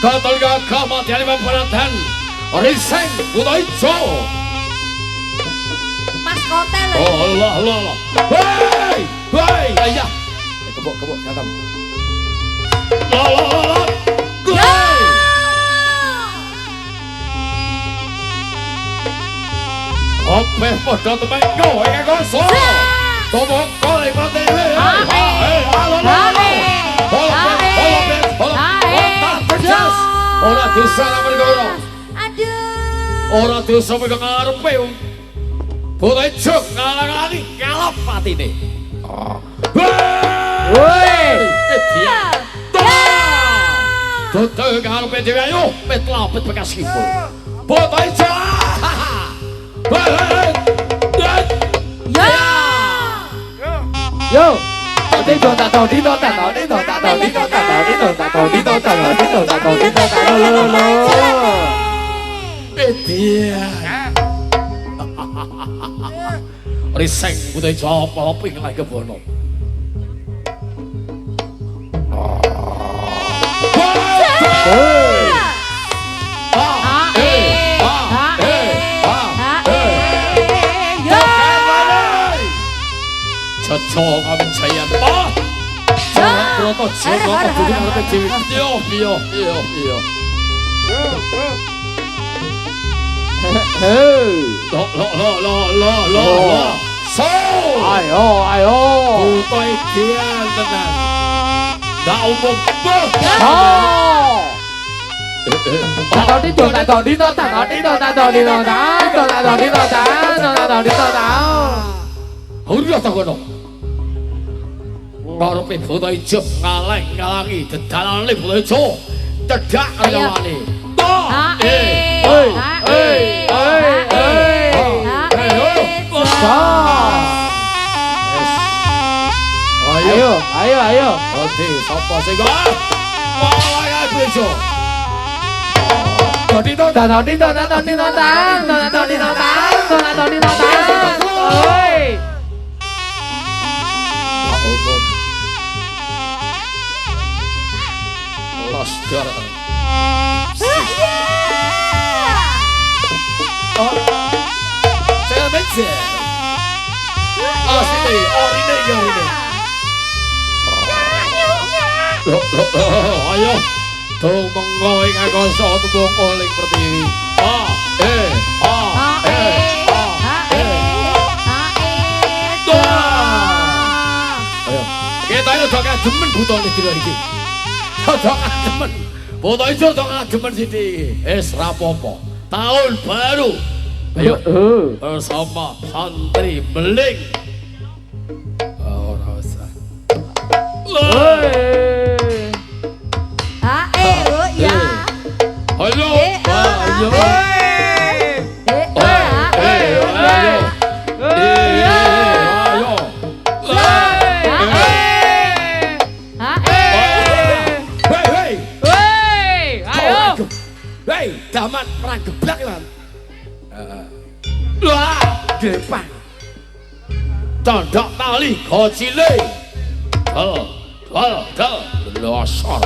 Gatal gagah matiane pemberantan Riseng Buta Ijo Mas Kotel lho. Oh Allah Allah Allah. Hei hei ayah kebok jangan la la la la Ope padha temenggo iki koso. Tomok kole mati. Ora dosa lawan karo. Aduh. Ora dosa megang ngarepe. Buta Ijo ngalang-alangi ngalap patine. Woi. Tutul ngarepe dhewe ayo petlapet bekas kipul. Buta Ijo. Yo. Riseng Buta Ijo apa ping lagi kebono. Cocok kami cayan Pak. Jangan berotot, jangan berotot mengerti Dewi. Iya. Lo. So. Ayo. Buta ideal tenan. Ndak umum banget. Udah tak kono. Ngarepe Buta Ijo ngalang-alangi dedalane Buta Ijo. Cedak kayawane. Ayo. Oke, sapa sing kok? Ayo Ijo. Astaga. Saya baca. Sini, ini. Ayo. Tung mengoy ngakoso tumbung oling pertiwi. Ayo. Kita ini udah kademen Buta Ijo iki. Udah kademen. Buta Ijo udah kademen sini. Rapopo. Tahun baru. Ayo. Bersama santri beling. Ora usah. Daman perang geblak lan. Wah, gepang. Tandok tali kocile. Losor.